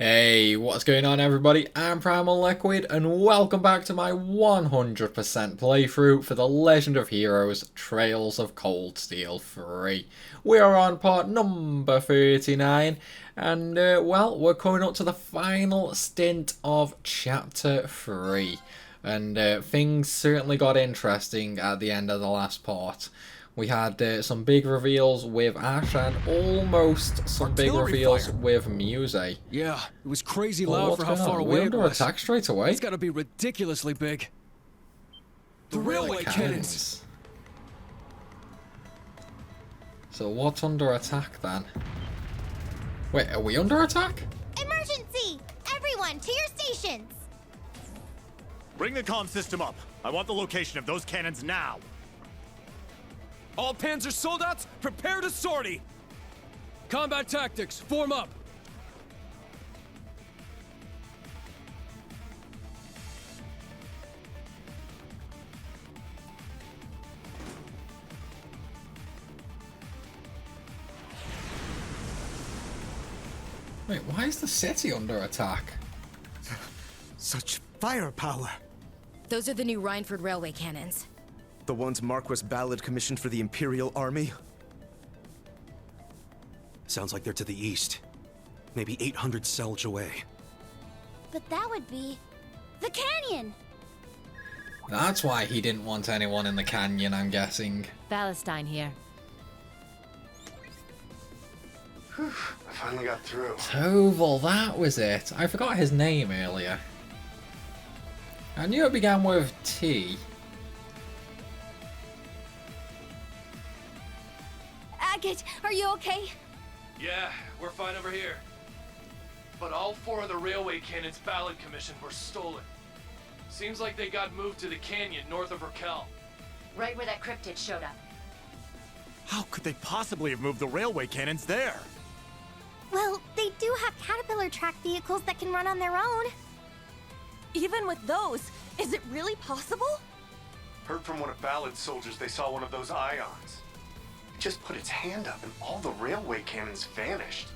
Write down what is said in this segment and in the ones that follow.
Hey, what's going on everybody? I'm Primalliquid and welcome back to my 100% playthrough for the Legend of Heroes Trails of Cold Steel 3. We are on part number 39 and well, we're coming up to the final stint of chapter 3 and things certainly got interesting at the end of the last part. We had some big reveals with Ash and almost some big reveals with Muse. Yeah, it was crazy Well, loud what's for how going far on? away We're it under was. attack straight away. It's gotta be ridiculously big. The railway cannons. So what's under attack then? Wait, are we under attack? Emergency! Everyone, to your stations! Bring the comm system up. I want the location of those cannons now. All Panzer Soldats, prepare to sortie! Combat tactics, form up! Wait, why is the city under attack? Such firepower! Those are the new Rhineford railway cannons. The ones Marquis Ballard commissioned for the Imperial Army? Sounds like they're to the east. Maybe 800 Selge away. But that would be... the canyon! That's why he didn't want anyone in the canyon, I'm guessing. Palestine here. I finally got through. Toval, that was it. I forgot his name earlier. I knew it began with T. Agate, are you okay? Yeah, we're fine over here. But all 4 of the railway cannons Ballard commissioned were stolen. Seems like they got moved to the canyon north of Raquel. Right where that cryptid showed up. How could they possibly have moved the railway cannons there? Well, they do have caterpillar track vehicles that can run on their own. Even with those, is it really possible? Heard from one of Ballard's soldiers they saw one of those ions. It just put its hand up and all the railway cannons vanished.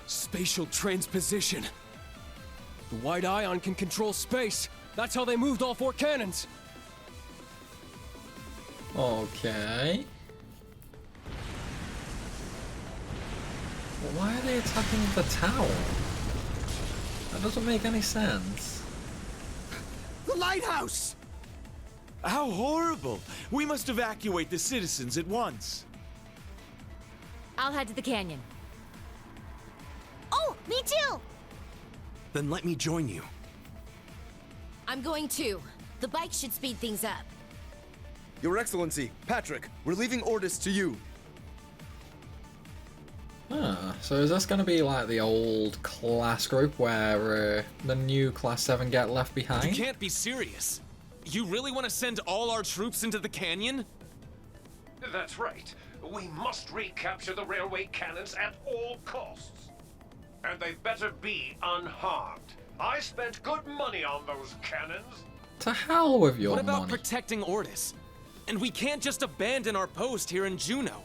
Spatial transposition. The white ion can control space. That's how they moved all 4 cannons. Okay. Well, why are they attacking the tower? That doesn't make any sense. The lighthouse! How horrible! We must evacuate the citizens at once. I'll head to the canyon. Oh, me too! Then let me join you. I'm going too. The bike should speed things up. Your Excellency, Patrick, we're leaving orders to you. Ah, so is this going to be like the old class group where the new class 7 get left You behind? can't be serious. You really want to send all our troops into the canyon? That's right. We must recapture the railway cannons at all costs. And they better be unharmed. I spent good money on those cannons. To hell with your What about money. protecting Ordis? And we can't just abandon our post here in Juneau.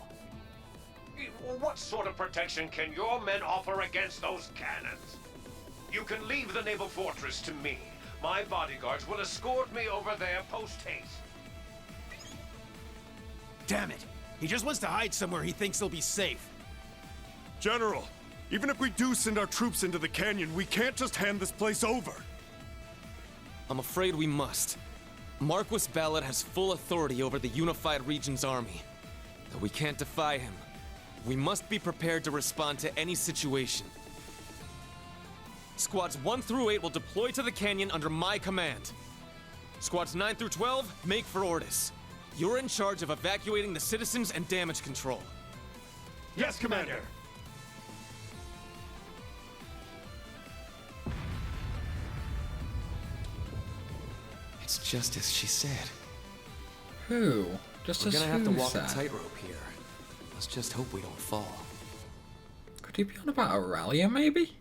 What sort of protection can your men offer against those cannons? You can leave the naval fortress to me. My bodyguards will escort me over there post-haste. Damn it! He just wants to hide somewhere he thinks he'll be safe. General, even if we do send our troops into the canyon, we can't just hand this place over. I'm afraid we must. Marquis Ballard has full authority over the Unified Region's army. Though we can't defy him, we must be prepared to respond to any situation. Squads 1 through 8 will deploy to the canyon under my command. Squads 9 through 12, make for Ordis. You're in charge of evacuating the citizens and damage control. Yes, Commander! It's just as she said. Who? Just We're as gonna have to who walk said? a tightrope here. Let's just hope we don't fall. Could he be on about Aurelia, maybe?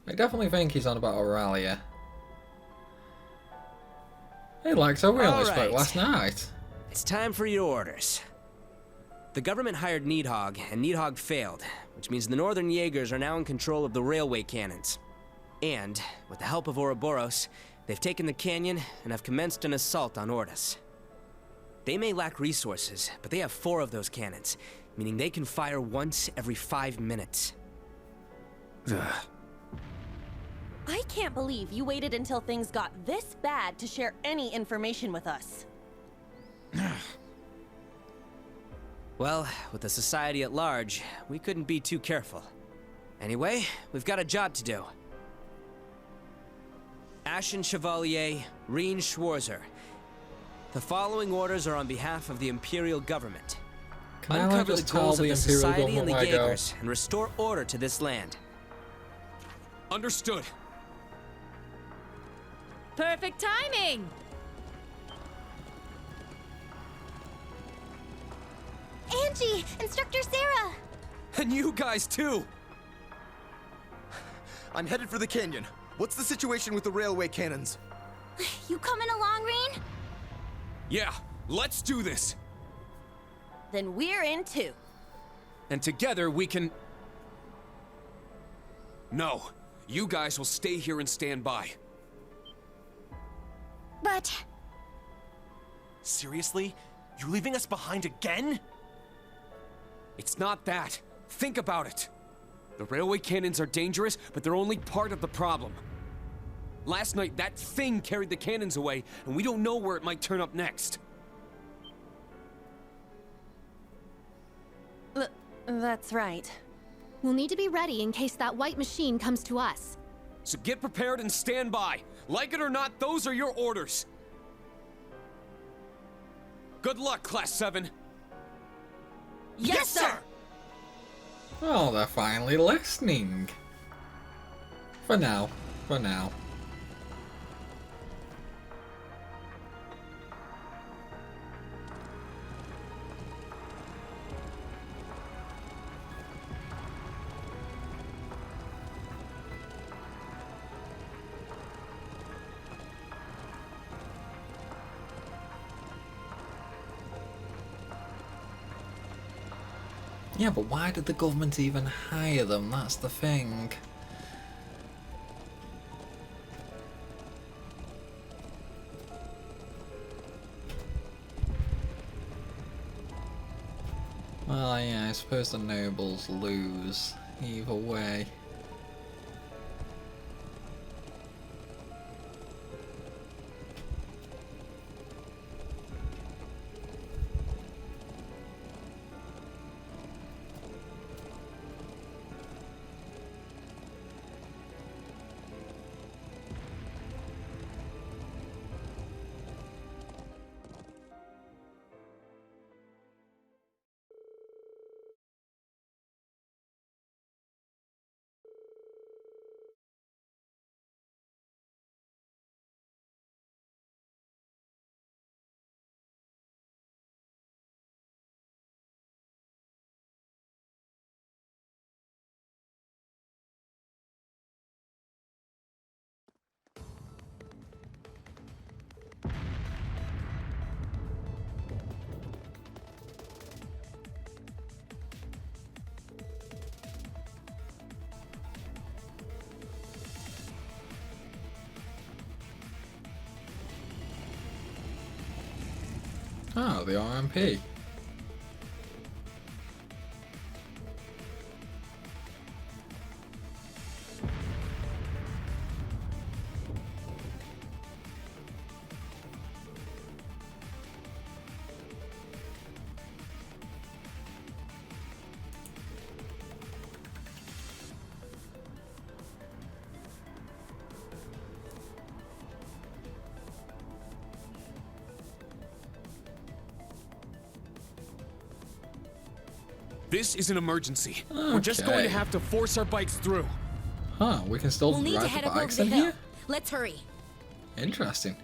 I definitely think he's on about Aurelia. Hey Lexo, we only spoke Alright. last night. It's time for your orders. The government hired Needhog, and Needhog failed, which means the Northern Jaegers are now in control of the railway cannons. And, with the help of Ouroboros, they've taken the canyon and have commenced an assault on Ordis. They may lack resources, but they have 4 of those cannons, meaning they can fire once every 5 minutes. I can't believe you waited until things got this bad to share any information with us. Well, with the society at large, we couldn't be too careful. Anyway, we've got a job to do. Ashen Chevalier, Reen Schwarzer. The following orders are on behalf of the Imperial Government. Can I Uncover the just tell goals the of the Imperial Society and the Government where I go? Jaegers and restore order to this land. Understood. Perfect timing! Angie! Instructor Sarah! And you guys too! I'm headed for the canyon. What's the situation with the railway cannons? You coming along, Reen? Yeah, let's do this. Then we're in too. And together we can... No, you guys will stay here and stand by. But... Seriously? You leaving us behind again? It's not that. Think about it. The railway cannons are dangerous, but they're only part of the problem. Last night, that thing carried the cannons away, and we don't know where it might turn up next. That's right. We'll need to be ready in case that white machine comes to us. So get prepared and stand by. Like it or not, those are your orders. Good luck, Class 7. Yes, sir! Oh, they're finally listening. For now. For now. Yeah, but why did the government even hire them? That's the thing. Well, yeah, I suppose the nobles lose either way. Oh, the RMP. This is an emergency. We're just going to have to force our bikes through. Huh, we can still We'll need to ride head the up over bikes the in hill. here? Let's hurry. Interesting.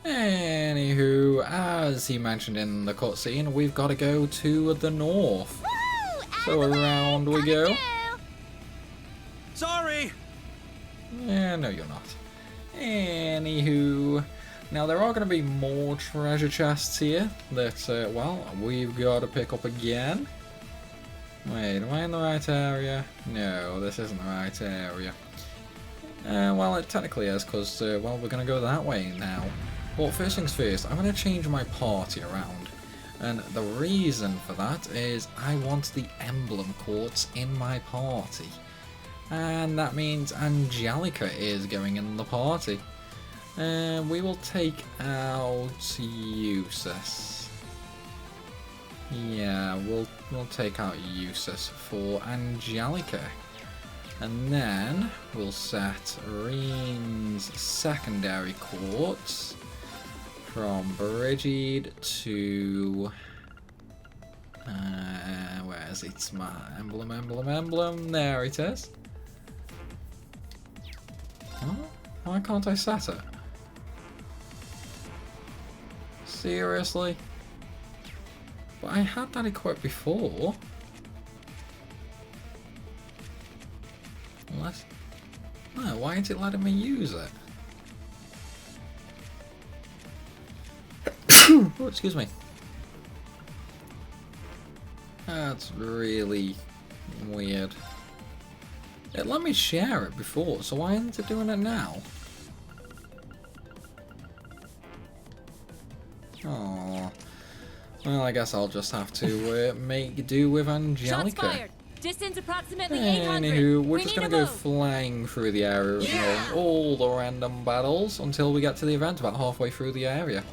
Anywho, as he mentioned in the cutscene, we've got to go to the north. So around we go. Sorry! Yeah, no you're not. Anywho, Now there are going to be more treasure chests here that, well, we've got to pick up again. Wait, am I in the right area? No, this isn't the right area. Well, it technically is, because, well, we're going to go that way now. But first things first, I'm going to change my party around. And the reason for that is I want the emblem quartz in my party. And that means Angelica is going in the party. And we will take out Eustace. Yeah, we'll take out Eustace for Angelica. And then we'll set Reen's secondary quartz from Brigid to where is it? It's my emblem. There it is. Huh? Why can't I set it? Seriously? But I had that equipped before. Unless... No, why isn't it letting me use it? Oh, excuse me. That's really weird. It let me share it before, so why isn't it doing it now? Oh, well, I guess I'll just have to make do with Angelica. Shots fired. Distance approximately 800. Anywho, we're just gonna go flying through the area, ignoring all the random battles until we get to the event about halfway through the area.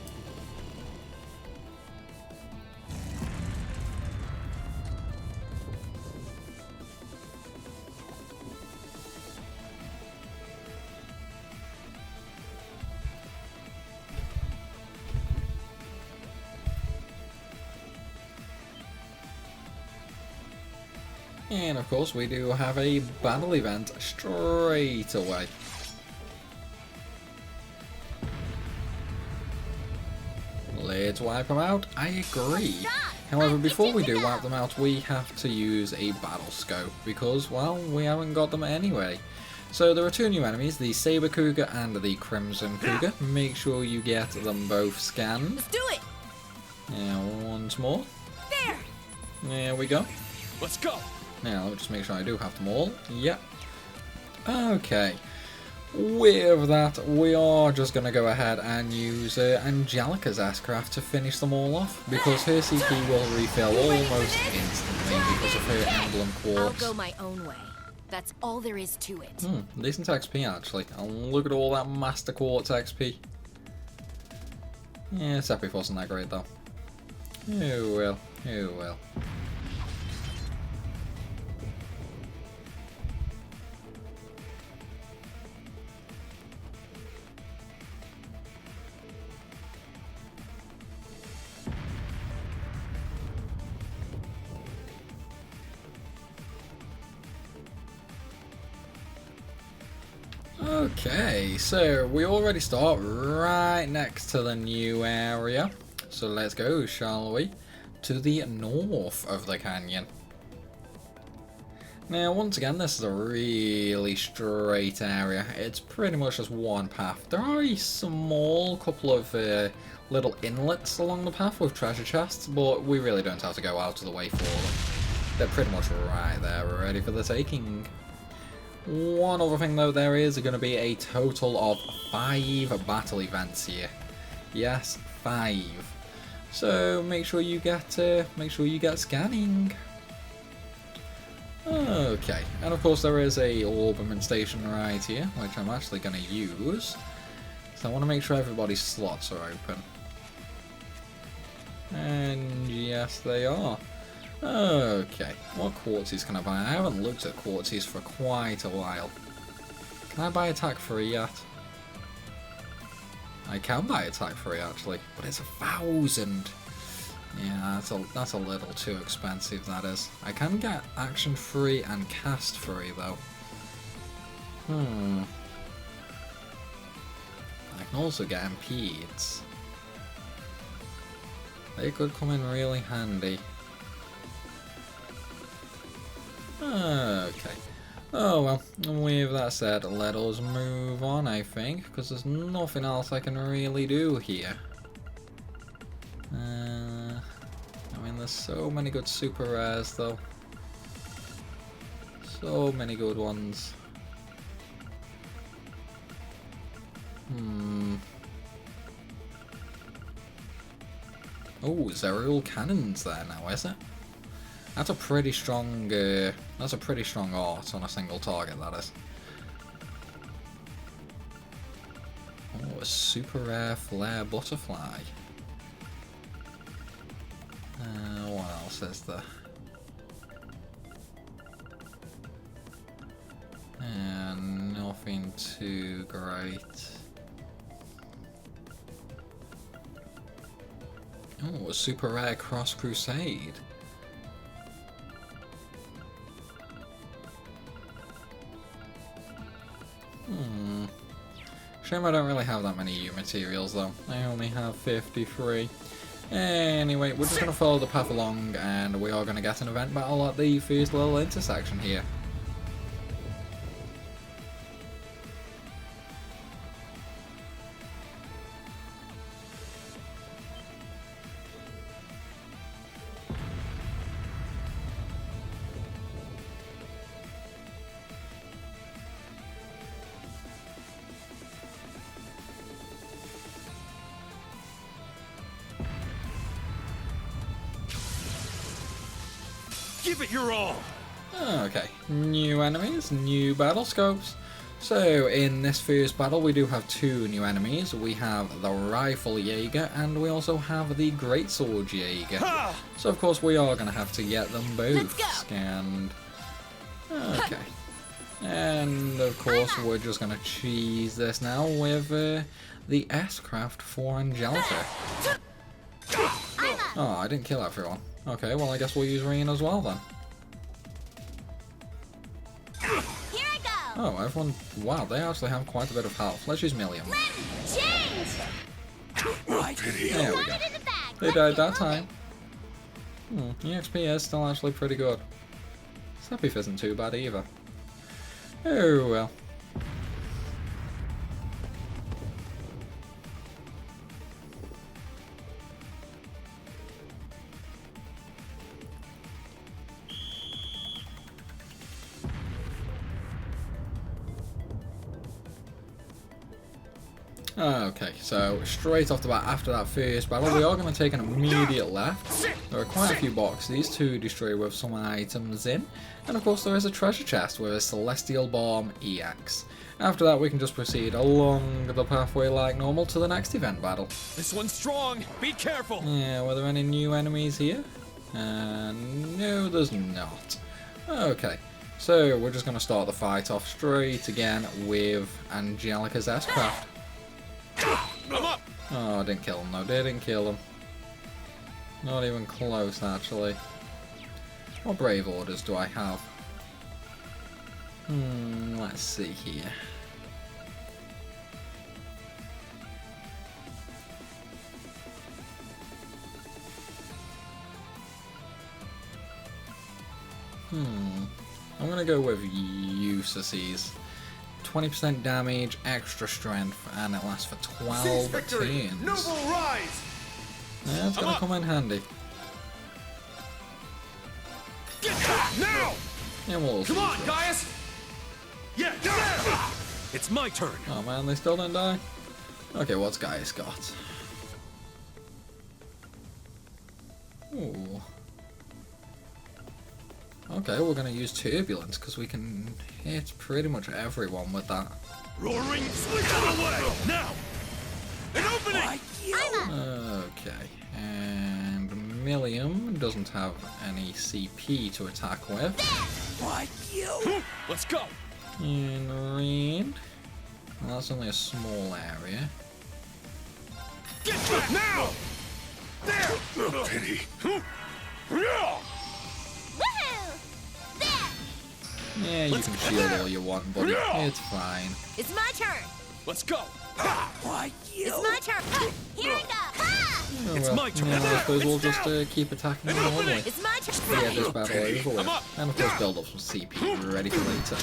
And of course we do have a battle event straight away. Let's wipe them out, I agree. However, before we do wipe them out, we have to use a battle scope because, well, we haven't got them anyway. So there are two new enemies, the Saber Cougar and the Crimson Cougar. Make sure you get them both scanned. Let's do it! And once more. There! There we go. Let's go! Now, let me just make sure I do have them all. Yep. Okay. With that, we are just going to go ahead and use Angelica's S-Craft to finish them all off, because her CP will refill almost instantly because of her emblem quartz. I'll go my own way. That's all there is to it. Decent XP actually. And look at all that Master Quartz XP. Yeah, Sepith wasn't that great though. Oh well, oh well. Okay, so we already start right next to the new area. So let's go, shall we? To the north of the canyon. Now, once again, this is a really straight area. It's pretty much just one path. There are a small couple of little inlets along the path with treasure chests, but we really don't have to go out of the way for them. They're pretty much right there, ready for the taking. One other thing though, there is going to be a total of 5 battle events here. Yes, 5. So make sure you get scanning. Okay, and of course there is a Orberman station right here, which I'm actually going to use. So I want to make sure everybody's slots are open. And yes, they are. Okay, what quartzies can I buy? I haven't looked at quartzies for quite a while. Can I buy attack 3 yet? I can buy attack 3 actually, but it's 1,000. Yeah, that's a little too expensive, that is. I can get action 3 and cast 3 though. I can also get impedes. They could come in really handy. Okay. Oh well, with that said, let us move on, I think, because there's nothing else I can really do here. I mean, there's so many good super rares, though. So many good ones. Oh, Zerial Cannons there now, is it? That's a pretty strong, art on a single target, that is. Oh, a super rare Flare Butterfly. What else is there? Nothing too great. Oh, a super rare Cross Crusade. Shame I don't really have that many U materials though. I only have 53. Anyway, we're just going to follow the path along and we are going to get an event battle at the first little intersection here. Give it your all! Okay, new enemies, new battle scopes. So in this first battle we do have two new enemies. We have the Rifle Jaeger and we also have the Greatsword Jaeger. So of course we are going to have to get them both scanned. Okay. And of course we're just going to cheese this now with the S-Craft for Angelica. Oh, I didn't kill everyone. Okay, well I guess we'll use Reen as well then. Here I go. Oh, everyone... Wow, they actually have quite a bit of health. Let's use Millium. Change. There we go. They died that time. EXP is still actually pretty good. Snappy isn't too bad either. Oh well. Okay, so straight off the bat after that first battle, we are going to take an immediate left. There are quite a few boxes to destroy with some items in, and of course there is a treasure chest with a Celestial Bomb EX. After that we can just proceed along the pathway like normal to the next event battle. This one's strong! Be careful! Yeah, were there any new enemies here? No, there's not. Okay, so we're just going to start the fight off straight again with Angelica's S-Craft. I'm up! Oh, I didn't kill him though, didn't kill him. Not even close actually. What brave orders do I have? Let's see here. I'm gonna go with Ulysses. 20% damage, extra strength, and it lasts for 12 turns. Noble rise! Yeah, it's gonna come in handy. Get back now! Yeah, we'll Come on, Gaius! Yeah, it's my turn. Oh man, they still didn't die. Okay, what's Gaius got? Ooh. Okay, we're gonna use Turbulence because we can hit pretty much everyone with that. Roaring switch away! Now! An opening! Okay, and Millium doesn't have any CP to attack with. Let's go! And Reen. Well, that's only a small area. Get back now! There! Pity. Yeah, you can shield all you want, buddy. It's fine. It's my turn. Let's go! It's my turn. Here I go. Oh, It's well. my turn. Yeah, I suppose we'll just keep attacking them normally. It's my turn. Yeah, this battle over with. And of course build up some CP ready for later.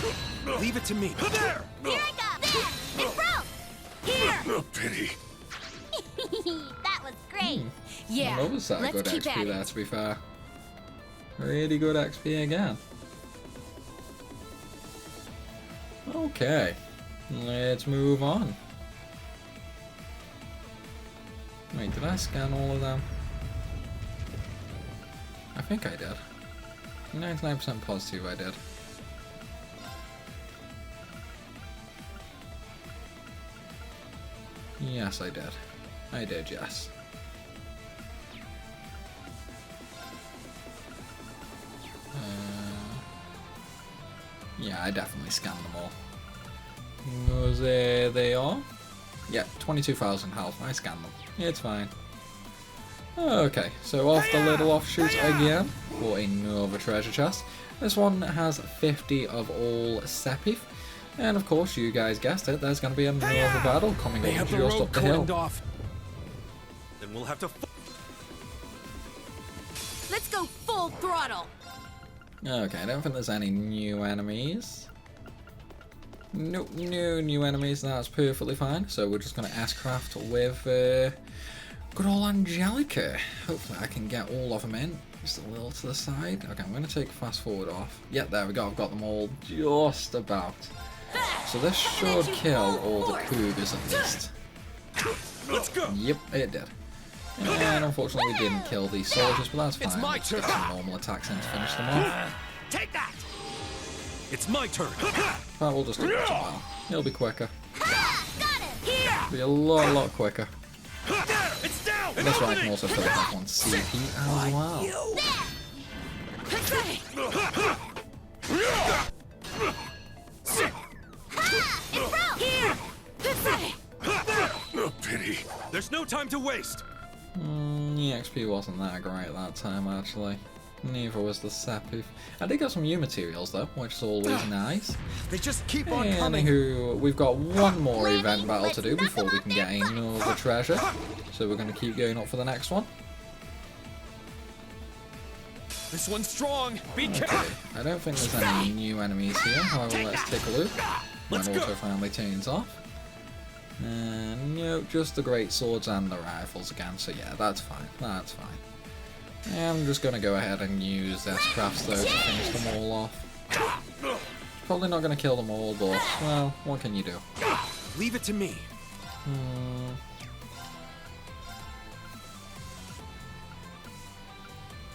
Leave it to me. There! Here I go! There! It broke! Here! Oh, pity. That was great! Yeah, Another set of let's good keep XP at there, it. to be fair. Really good XP again. Okay, let's move on. Wait, did I scan all of them? I think I did. 99% positive I did. Yes, I did. I did, yes. Yeah, I definitely scanned them all. There they are. Yeah, 22,000 health. I scanned them. It's fine. Okay, so off the little offshoot again for another treasure chest. This one has 50 of all Sepith. And of course, you guys guessed it, there's going to be another battle coming up just up the hill. Off. Then we'll have to. Let's go full throttle. Okay, I don't think there's any new enemies. Nope, no new enemies, that's perfectly fine. So we're just going to S-craft with good old Angelica. Hopefully I can get all of them in. Just a little to the side. Okay, I'm going to take fast forward off. Yeah, there we go, I've got them all just about. So this should kill all the cougars at least. Let's go! Yep, it did. And unfortunately we didn't kill these soldiers, but that's fine. It's my Let's turn. get some normal attacks in to finish them off. Take that! It's my turn. But we'll just do it a while. It'll be quicker. Got it! Here! Be a lot quicker. It's down! That's right, I can also fill up one CP as well. Oh, pity. There's no time to waste. The XP wasn't that great that time actually. Neither was the Sepith. I did get some new materials though, which is always nice. They just keep on coming. Anywho, we've got one more event battle to do before we can get another treasure. So we're going to keep going up for the next one. This one's strong. Be careful. I don't think there's any new enemies here. However, let's take a look. When auto finally turns off. No, just the great swords and the rifles again. So yeah, that's fine. That's fine. I'm just going to go ahead and use S-crafts though to finish them all off. Probably not going to kill them all, but well, what can you do? Leave it to me.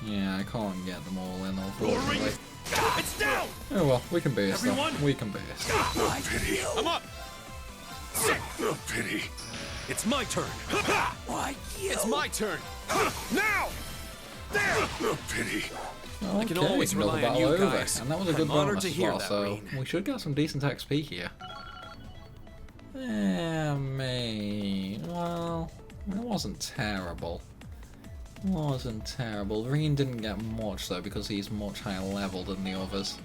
Yeah, I can't get them all in, unfortunately. It's down! Oh well, we can burst them. Everyone? We can burst. Oh, pity. I'm up. Oh, pity. It's my turn. Why, it's my turn. Now! There! Oh, pity. Okay, can always another rely on battle you over. guys. And that was a good I'm honored bonus to as hear well, that, so Reen. we should get some decent XP here. Well, it wasn't terrible. Wasn't terrible. Reen didn't get much though because he's much higher level than the others.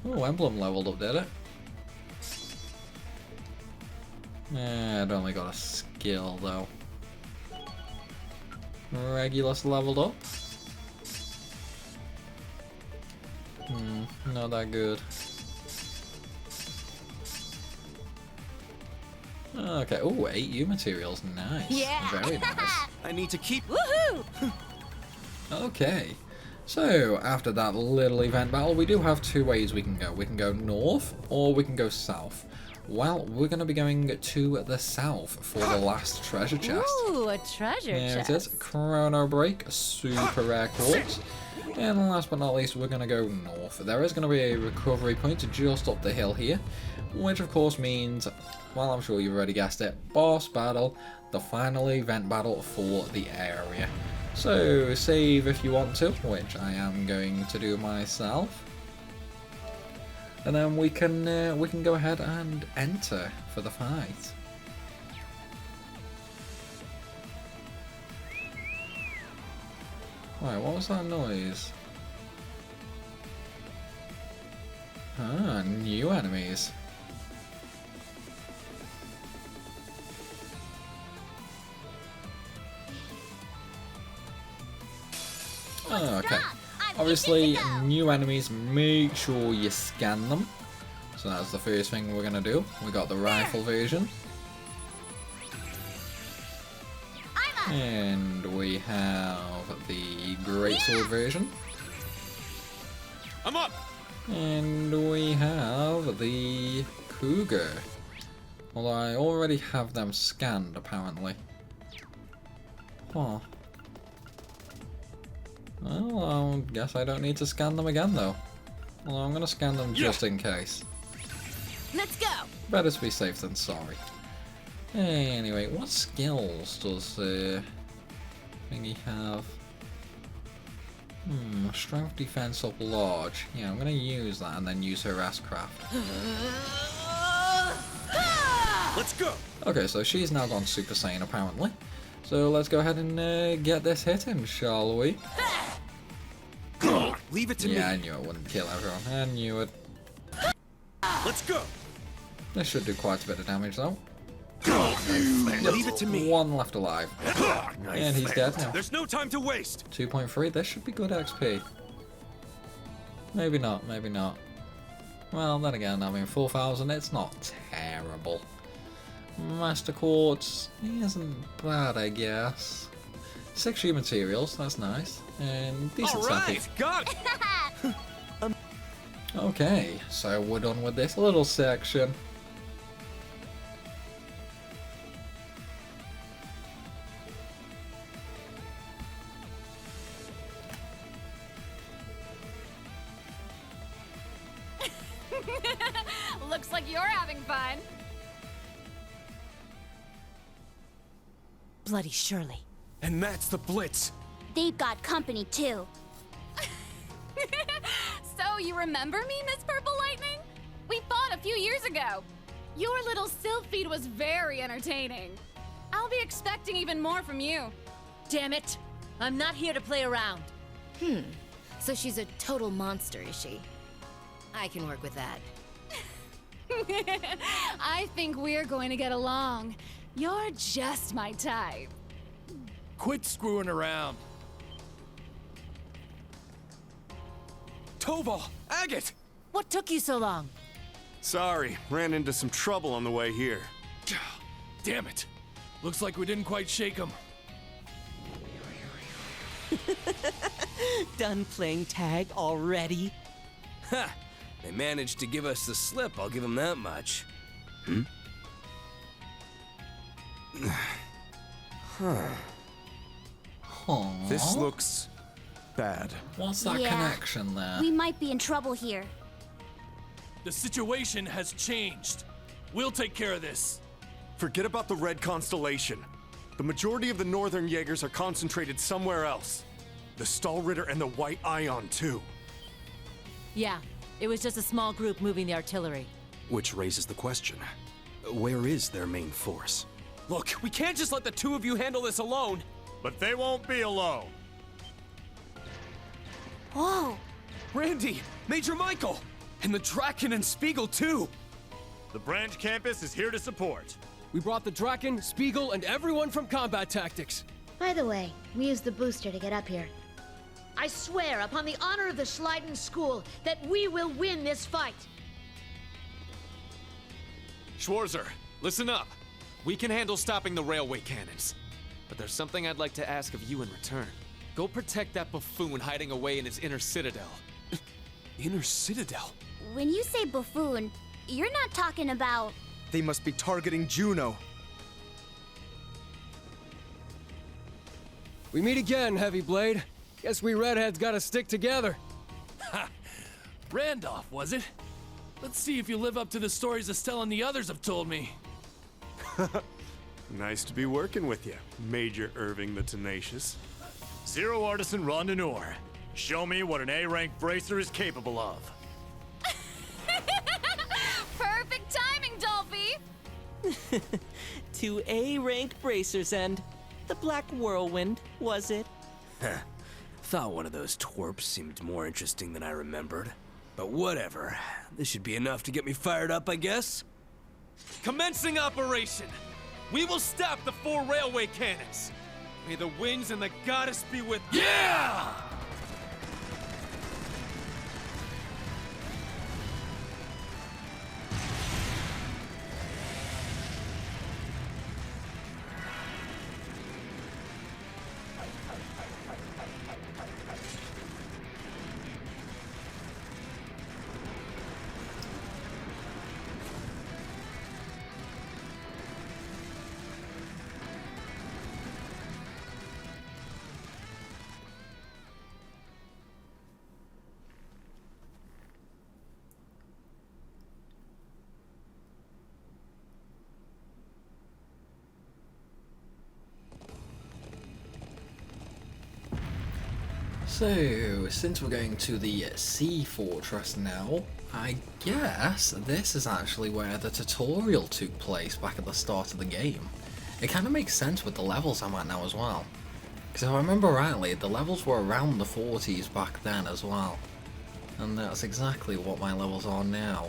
Oh, Emblem leveled up, did it? It only got a skill though. Regulus leveled up. Not that good. Okay, oh, 8 U materials, nice. Yeah. Very nice. I need to keep. Woohoo! Okay, so after that little event battle, we do have two ways we can go. We can go north, or we can go south. Well, we're going to be going to the south for the last treasure chest. Ooh, a treasure There chest. it is, Chrono Break, super rare quartz. And last but not least, we're going to go north. There is going to be a recovery point just up the hill here, which of course means, well, I'm sure you've already guessed it, boss battle, the final event battle for the area. So save if you want to, which I am going to do myself. And then we can go ahead and enter for the fight. Wait, what was that noise? Ah, new enemies. Okay. Obviously, new enemies, make sure you scan them. So that's the first thing we're gonna do. We got the rifle version. And we have the greatsword version. I'm up! And we have the cougar. Although I already have them scanned, apparently. Huh. Well, I guess I don't need to scan them again, though. Well, I'm gonna scan them just in case. Let's go! Better to be safe than sorry. Anyway, what skills does thingy have? Strength defense up large. Yeah, I'm gonna use that and then use harass craft. Let's go! Okay, so she's now gone Super Saiyan apparently. So let's go ahead and get this hitting, shall we? Leave it to me. Yeah, I knew it wouldn't kill everyone. I knew it. Let's go! This should do quite a bit of damage though. Leave it to me. One left alive. And he's dead now. There's no time to waste. 2.3, this should be good XP. Maybe not, maybe not. Well, then again, I mean, 4,000, it's not terrible. Master Quartz isn't bad, I guess. 6 human materials, that's nice. And decent Alright, got it! Okay, so we're done with this little section. Looks like you're having fun. Bloody Shirley. And that's the Blitz. They've got company too. So you remember me, Miss Purple Lightning? We fought a few years ago. Your little sylph feed was very entertaining. I'll be expecting even more from you. Damn it! I'm not here to play around. So she's a total monster, is she? I can work with that. I think we're going to get along. You're just my type. Quit screwing around. Toval! Agate! What took you so long? Sorry, ran into some trouble on the way here. Damn it. Looks like we didn't quite shake them. Done playing tag already? Ha! They managed to give us the slip, I'll give them that much. This looks bad. What's that connection there? We might be in trouble here. The situation has changed. We'll take care of this. Forget about the Red Constellation. The majority of the Northern Jaegers are concentrated somewhere else. The Stahlritter and the White Ion, too. Yeah, it was just a small group moving the artillery. Which raises the question, where is their main force? Look, we can't just let the two of you handle this alone. But they won't be alone. Whoa! Randy, Major Michael, and the Draken and Spiegel too. The branch campus is here to support. We brought the Draken, Spiegel, and everyone from Combat Tactics. By the way, we used the booster to get up here. I swear upon the honor of the Schleiden School that we will win this fight. Schwarzer, listen up. We can handle stopping the railway cannons. But there's something I'd like to ask of you in return. Go protect that buffoon hiding away in his inner citadel. Inner citadel? When you say buffoon, you're not talking about... They must be targeting Juno. We meet again, Heavy Blade. Guess we redheads gotta stick together. Ha! Randolph, was it? Let's see if you live up to the stories Estelle and the others have told me. Nice to be working with you, Major Irving the Tenacious. Zero Artisan Rondinor. Show me what an A-rank bracer is capable of. Perfect timing, Dolphy! Two A-rank bracers and the Black Whirlwind, was it? Huh. Thought one of those twerps seemed more interesting than I remembered. But whatever. This should be enough to get me fired up, I guess. Commencing operation! We will stop the 4 railway cannons! May the winds and the goddess be with— Yeah! So, since we're going to the Sea Fortress now, I guess this is actually where the tutorial took place back at the start of the game. It kind of makes sense with the levels I'm at now as well. Because if I remember rightly, the levels were around the 40s back then as well. And that's exactly what my levels are now.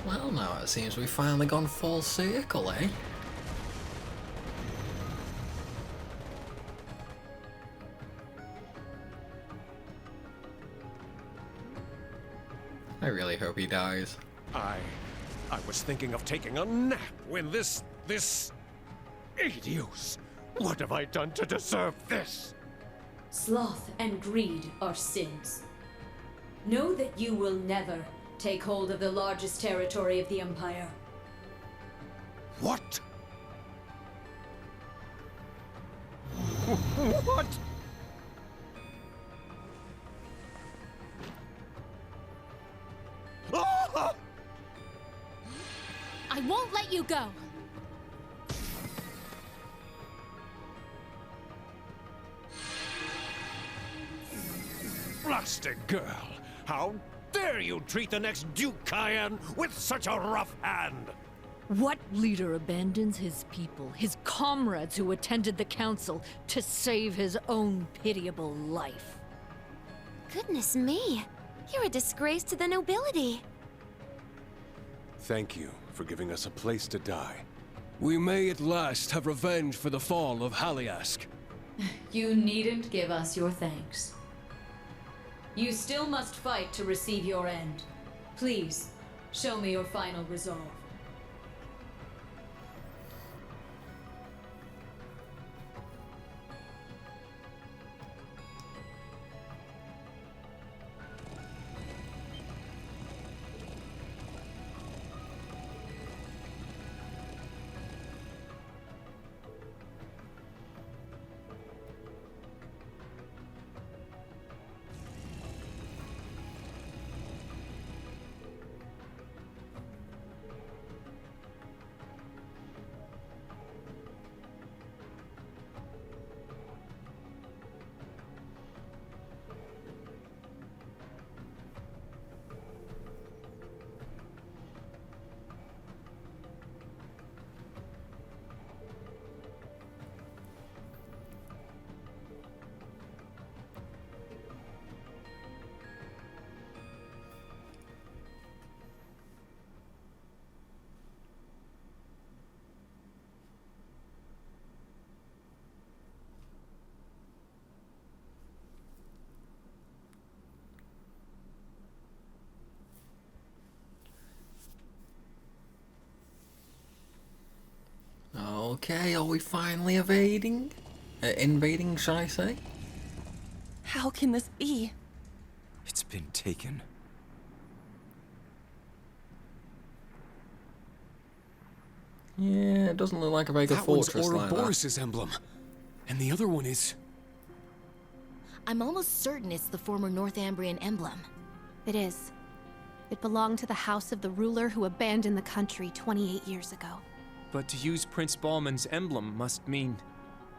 Well, now it seems we've finally gone full circle, eh? I really hope he dies. I was thinking of taking a nap when this idiot. What have I done to deserve this? Sloth and greed are sins. Know that you will never take hold of the largest territory of the Empire. What? What? Ah! I won't let you go! Blasted girl! How dare you treat the next Duke Cayenne with such a rough hand! What leader abandons his people, his comrades who attended the council, to save his own pitiable life? Goodness me. You're a disgrace to the nobility. Thank you for giving us a place to die. We may at last have revenge for the fall of Haliask. You needn't give us your thanks. You still must fight to receive your end. Please, show me your final resolve. Okay, are we finally invading, shall I say? How can this be? It's been taken. Yeah, it doesn't look like a very good fortress like that. Ouroboros' emblem. And the other one is... I'm almost certain it's the former Northumbrian emblem. It is. It belonged to the house of the ruler who abandoned the country 28 years ago. But to use Prince Balman's emblem must mean...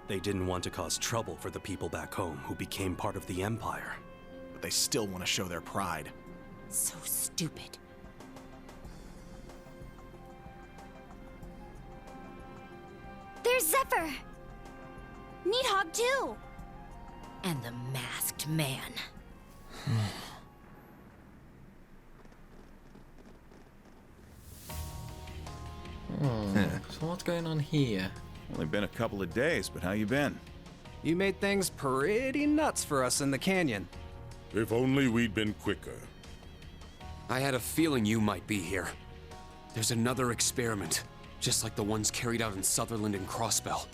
They didn't want to cause trouble for the people back home who became part of the Empire. But they still want to show their pride. So stupid. There's Zephyr! Needhogg too! And the masked man. So what's going on here? Only been a couple of days, but how you been? You made things pretty nuts for us in the canyon. If only we'd been quicker. I had a feeling you might be here. There's another experiment, just like the ones carried out in Sutherland and Crossbell.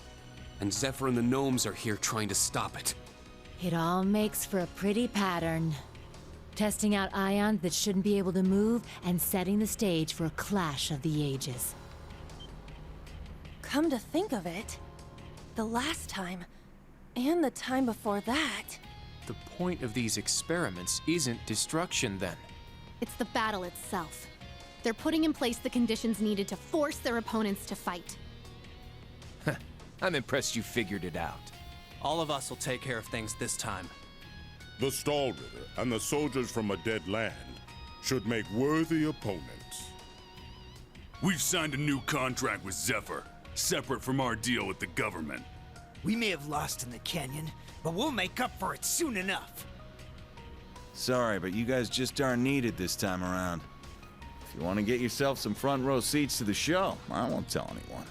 And Zephyr and the gnomes are here trying to stop it. It all makes for a pretty pattern. Testing out ions that shouldn't be able to move and setting the stage for a clash of the ages. Come to think of it, the last time, and the time before that... The point of these experiments isn't destruction, then. It's the battle itself. They're putting in place the conditions needed to force their opponents to fight. I'm impressed you figured it out. All of us will take care of things this time. The Stallritter and the soldiers from a dead land should make worthy opponents. We've signed a new contract with Zephyr, separate from our deal with the government. We may have lost in the canyon, but we'll make up for it soon enough. Sorry, but you guys just aren't needed this time around. If you want to get yourself some front row seats to the show, I won't tell anyone.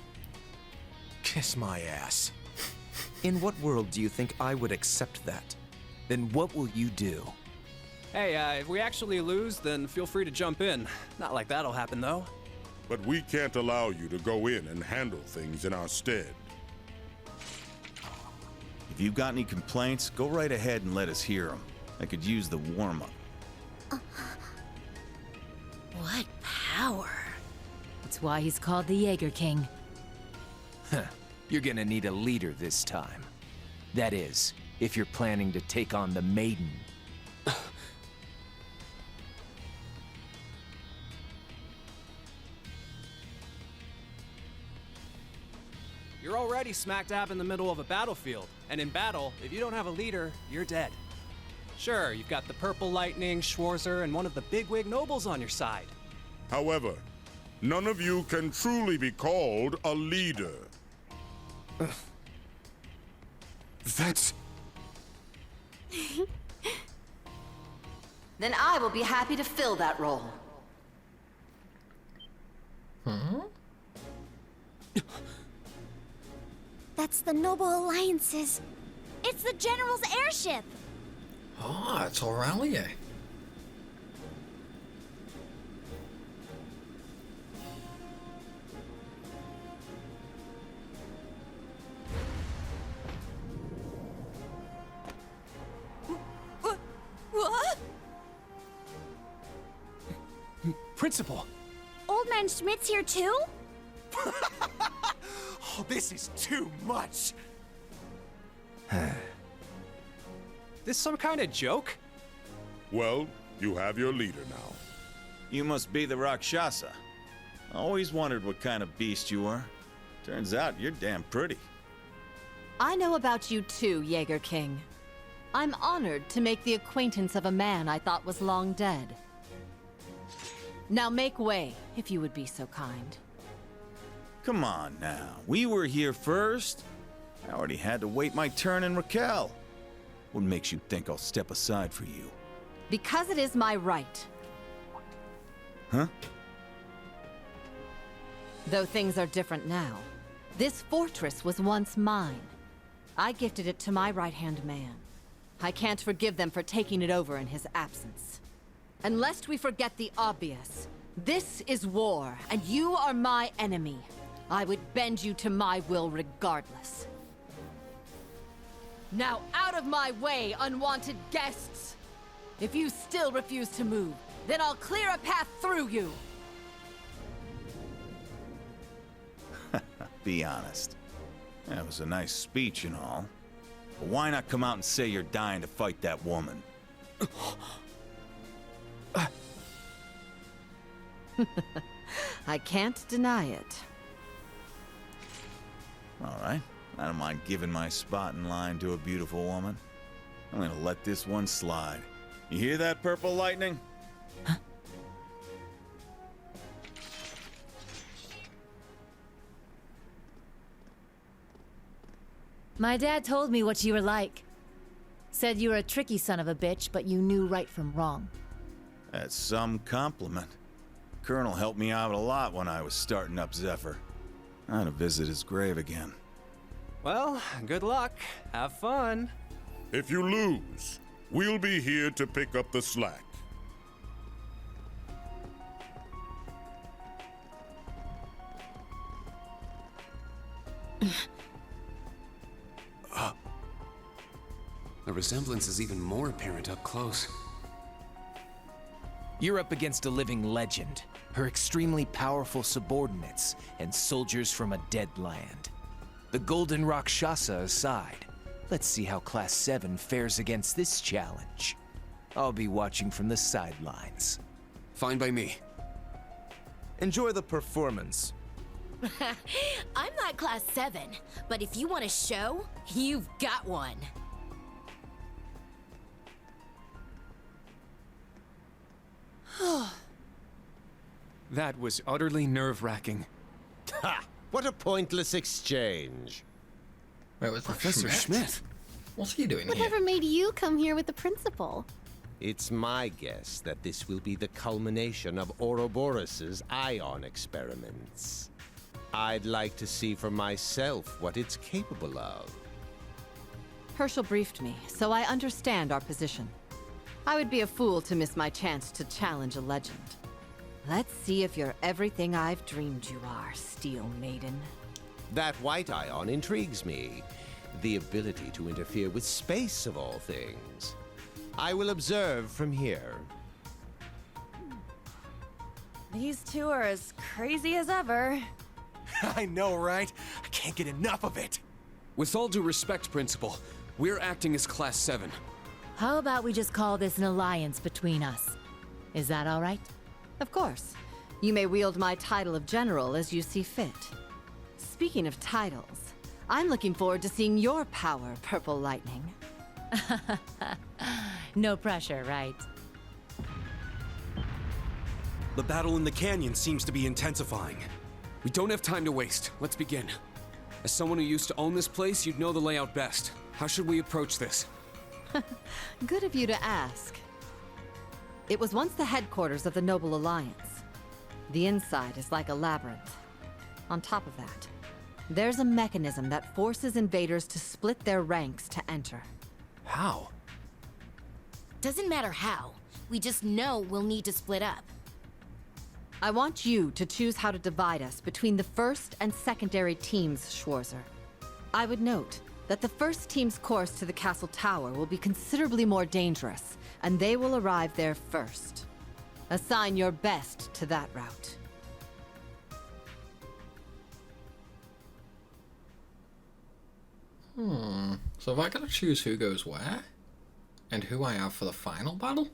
Kiss my ass. In what world do you think I would accept that? Then what will you do? Hey, if we actually lose, then feel free to jump in. Not like that'll happen, though. But we can't allow you to go in and handle things in our stead. If you've got any complaints, go right ahead and let us hear them. I could use the warm-up. What power. That's why he's called the Jaeger King. You're gonna need a leader this time. That is, if you're planning to take on the Maiden. You're already smack dab in the middle of a battlefield, and in battle, if you don't have a leader, you're dead. Sure, you've got the Purple Lightning, Schwarzer, and one of the bigwig nobles on your side. However, none of you can truly be called a leader. That's... Then I will be happy to fill that role. That's the Noble Alliance's. It's the General's airship! Oh, it's Aurelia. What? Principal! Old Man Schmidt's here too? Oh, this is too much! This some kind of joke? Well, you have your leader now. You must be the Rakshasa. Always wondered what kind of beast you were. Turns out you're damn pretty. I know about you too, Jaeger King. I'm honored to make the acquaintance of a man I thought was long dead. Now make way, if you would be so kind. Come on now, we were here first. I already had to wait my turn in Raquel. What makes you think I'll step aside for you? Because it is my right. Huh? Though things are different now. This fortress was once mine. I gifted it to my right-hand man. I can't forgive them for taking it over in his absence. And lest we forget the obvious, this is war, and you are my enemy. I would bend you to my will regardless. Now out of my way, unwanted guests! If you still refuse to move, then I'll clear a path through you! Be honest. That was a nice speech and all. But why not come out and say you're dying to fight that woman? I can't deny it. Alright, I don't mind giving my spot in line to a beautiful woman. I'm gonna let this one slide. You hear that, Purple Lightning? Huh? My dad told me what you were like. Said you were a tricky son of a bitch, but you knew right from wrong. That's some compliment. Colonel helped me out a lot when I was starting up Zephyr. I had to visit his grave again. Well, good luck. Have fun. If you lose, we'll be here to pick up the slack. The resemblance is even more apparent up close. You're up against a living legend, her extremely powerful subordinates, and soldiers from a dead land. The Golden Rakshasa aside, let's see how Class 7 fares against this challenge. I'll be watching from the sidelines. Fine by me. Enjoy the performance. I'm not Class 7, but if you want a show, you've got one. That was utterly nerve-wracking. Ha! What a pointless exchange. Wait, was Professor Schmidt? What's he doing here? Whatever made you come here with the principal? It's my guess that this will be the culmination of Ouroboros' ion experiments. I'd like to see for myself what it's capable of. Herschel briefed me, so I understand our position. I would be a fool to miss my chance to challenge a legend. Let's see if you're everything I've dreamed you are, Steel Maiden. That white ion intrigues me. The ability to interfere with space, of all things. I will observe from here. These two are as crazy as ever. I know, right? I can't get enough of it. With all due respect, Principal, we're acting as Class 7. How about we just call this an alliance between us? Is that all right? Of course. You may wield my title of general as you see fit. Speaking of titles, I'm looking forward to seeing your power, Purple Lightning. No pressure, right? The battle in the canyon seems to be intensifying. We don't have time to waste. Let's begin. As someone who used to own this place, you'd know the layout best. How should we approach this? Good of you to ask. It was once the headquarters of the Noble Alliance. The inside is like a labyrinth. On top of that, there's a mechanism that forces invaders to split their ranks to enter. How? Doesn't matter how. We just know we'll need to split up. I want you to choose how to divide us between the first and secondary teams, Schwarzer. I would note that the first team's course to the castle tower will be considerably more dangerous, and they will arrive there first. Assign your best to that route. So have I got to choose who goes where? And who I have for the final battle?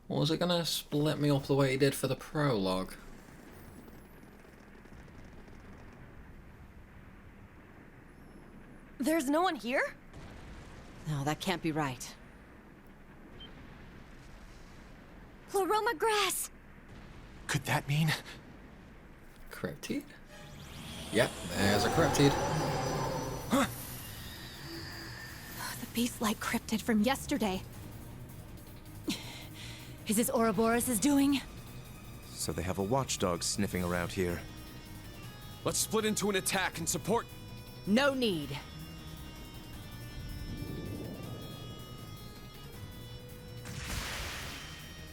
Or is it going to split me up the way it did for the prologue? There's no one here? No, that can't be right. Pleroma grass! Could that mean? Cryptid? Yep, there's a cryptid. The beast-like cryptid from yesterday. Is this Ouroboros' doing? So they have a watchdog sniffing around here. Let's split into an attack and support. No need.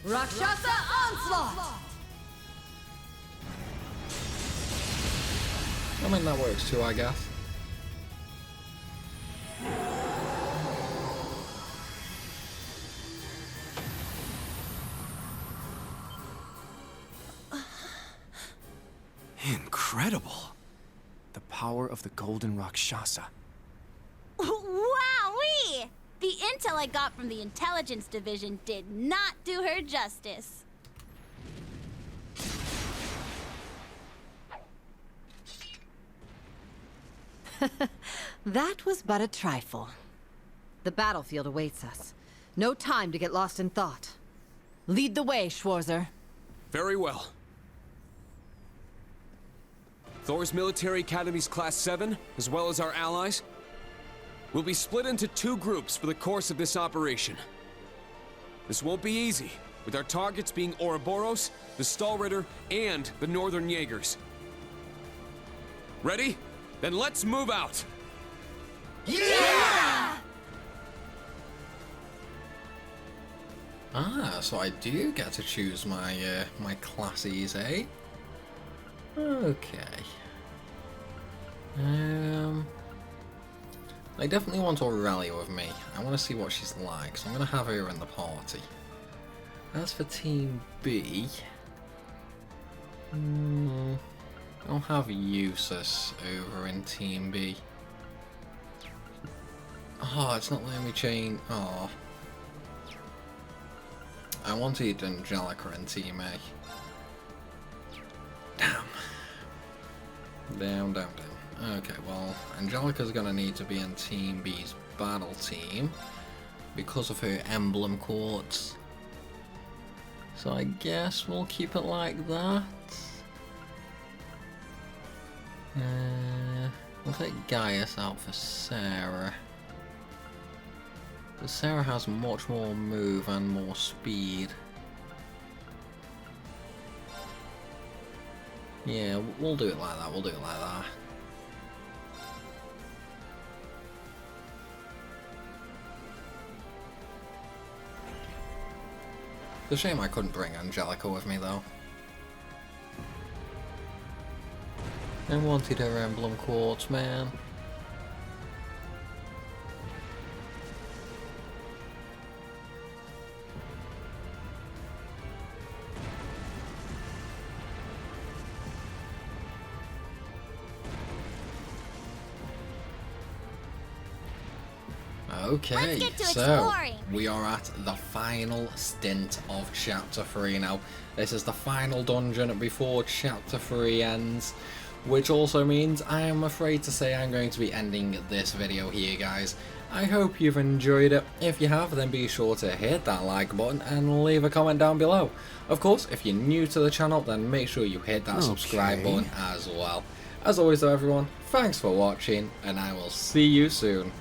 Rakshasa Onslaught! I mean, that works too, I guess. Incredible. The power of the Golden Rakshasa. Wowee! The intel I got from the intelligence division did not do her justice. That was but a trifle. The battlefield awaits us. No time to get lost in thought. Lead the way, Schwarzer. Very well. Thor's Military Academy's Class 7, as well as our allies, will be split into 2 groups for the course of this operation. This won't be easy, with our targets being Ouroboros, the Stahlritter, and the Northern Jaegers. Ready? Then let's move out! Yeah! Ah, so I do get to choose my my classes, eh? Okay. I definitely want Aurelia with me. I want to see what she's like, so I'm going to have her in the party. As for Team B, I'll have Eustace over in Team B. Oh, it's not letting me change. Oh. I wanted Angelica in Team A. Damn. Down. Okay, well, Angelica's gonna need to be in Team B's battle team because of her emblem quartz. So I guess we'll keep it like that. We'll take Gaius out for Sarah. But Sarah has much more move and more speed. Yeah, we'll do it like that, It's a shame I couldn't bring Angelica with me though. I wanted her emblem quartz, man. Okay, so we are at the final stint of Chapter 3 now. This is the final dungeon before Chapter 3 ends, which also means I am afraid to say I'm going to be ending this video here, guys. I hope you've enjoyed it. If you have, then be sure to hit that like button and leave a comment down below. Of course, if you're new to the channel, then make sure you hit that subscribe button as well. As always though, everyone, thanks for watching, and I will see you soon.